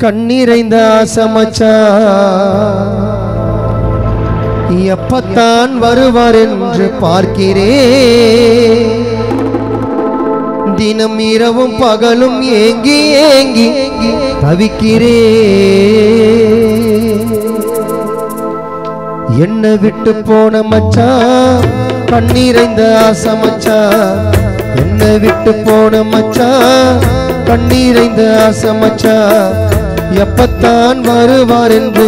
கண்ணீரைந்த ஆசமச்சா எப்பத்தான் வருவார் என்று பார்க்கிறேன். தினம் இரவும் பகலும் ஏங்கி ஏங்கி தவிக்கிறேன். என்ன விட்டு போன மச்சா கண்ணீரைந்த ஆசமச்சா, என்ன விட்டு போன மச்சா கண்ணீரைந்த ஆசமச்சா, எப்பத்தான் வருவார் என்று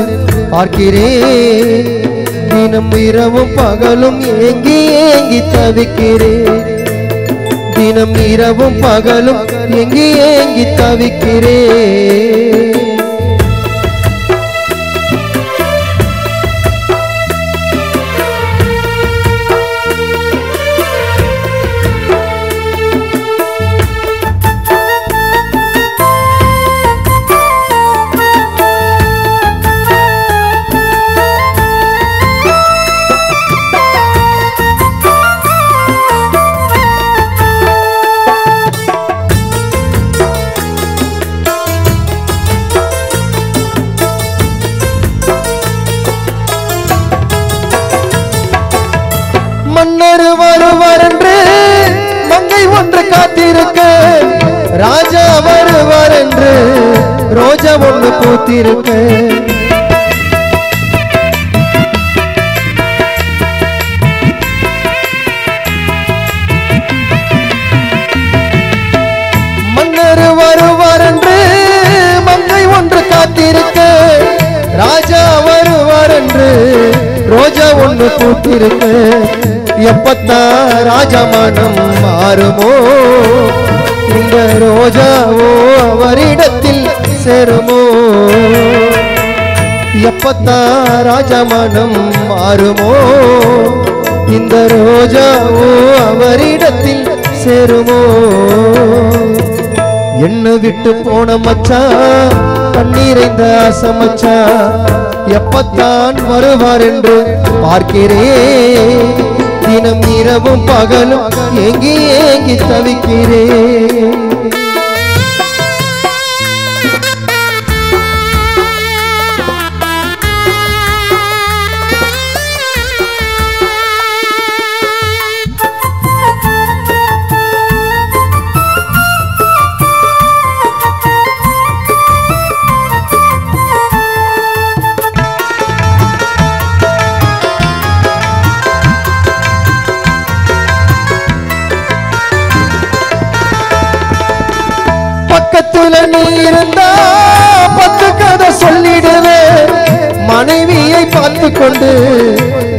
பார்க்கிறேன். தினம் இரவும் பகலும் ஏங்கி ஏங்கி தவிக்கிறேன். தினம் இரவும் பகலும் ஏங்கி ஏங்கி தவிக்கிறேன். மன்னர் வருவார் என்று மங்கை ஒன்று காத்திருக்க, ராஜா வருவார் என்று ரோஜா ஒன்று பூத்திருக்க. மன்னர் வருவார் என்று மங்கை ஒன்று காத்திருக்க, ராஜா வருவார் என்று ரோஜா ஒன்று பூத்திருக்க. எப்பத்தான் ராஜா மனம் மாறுமோ, இந்த ரோஜாவோ அவரிடத்தில் சேருமோ. எப்பத்தான் ராஜா மனம் மாறுமோ, இந்த ரோஜாவோ அவரிடத்தில் சேருமோ. என்ன விட்டு போன மச்சா கண்ணீரைந்த ஆசமச்சா, எப்பத்தான் வருவார் என்று பார்க்கிறேன். தினம் இரவும் பகலும் ஏங்கி ஏங்கி தவிக்கிறேன். பக்கத்துல நீ இருந்தா 10 கதை சொல்லிடுவேன். மனைவியை பார்த்து கொண்டு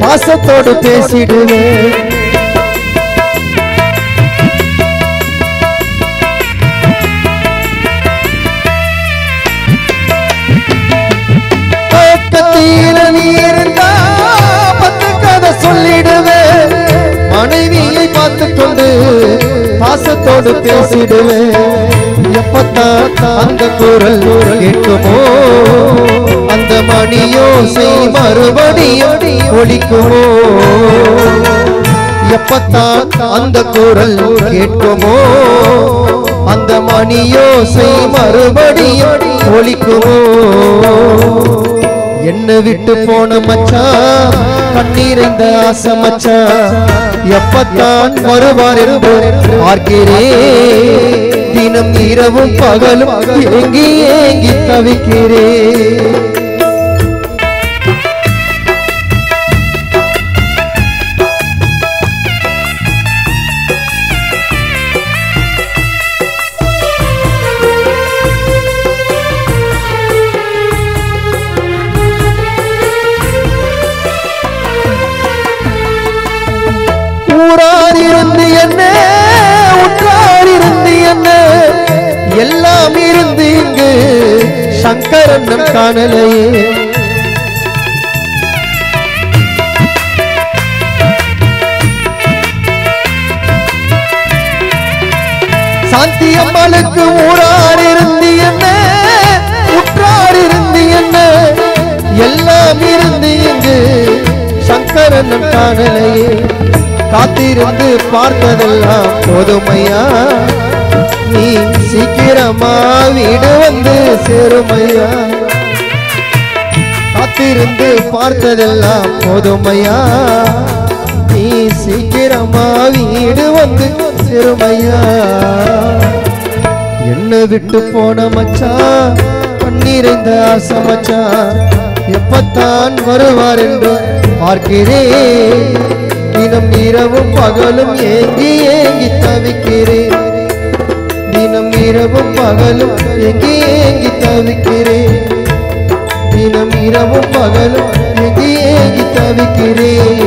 பாசத்தோடு பேசிடுவேன். பக்கத்துல நீ இருந்தா 10 கதை சொல்லிடுவேன். மனைவியை பார்த்து கொண்டு பாசத்தோடு பேசிடுவேன். எப்பத்தான் அந்த குரல் கேட்குமோ, அந்த மணியோசை மறுபடியும் ஒலிக்குமோ. எப்பத்தான் அந்த குரல் கேட்குமோ, அந்த மணியோசை மறுபடியும் ஒலிக்குமோ. என்ன விட்டு போன மச்சா கண்ணீரைந்த ஆசமச்சா, எப்பத்தான் வருவார் என்று பார்க்கிறேன். தினம் இரவும் பகலும் ஏங்கி ஏங்கி தவிக்கிறேன். ஊரார் இருந்து என்ன, உற்றார் இருந்து என்ன, எல்லாம் இருந்து இங்கு சங்கரன் காணலையே. சாந்தி அம்மாளுக்கு ஊரார் இருந்து என்ன, உற்றார் இருந்து என்ன, எல்லாம் இருந்து இங்கு சங்கரன் காணலையே. காத்திருந்து பார்த்ததெல்லாம் போதுமையா, நீ சீக்கிரமா வீடு வந்து சேருமையா காத்திருந்து பார்த்ததெல்லாம் போதுமையா நீ சீக்கிரமா வீடு வந்து சேருமையா என்ன விட்டு போன மச்சான் கண்ணீரைந்த ஆசை மச்சான் எப்பத்தான் வருவார் என்று பார்க்கிறேன் தினம் இரவும் பகலும் ஏங்கி ஏங்கி தவிக்கிறேன் தினம் இரவும் பகலும் ஏங்கி ஏங்கி தவிக்கிறேன் தினம் இரவும் பகலும் ஏங்கி ஏங்கி தவிக்கிறேன்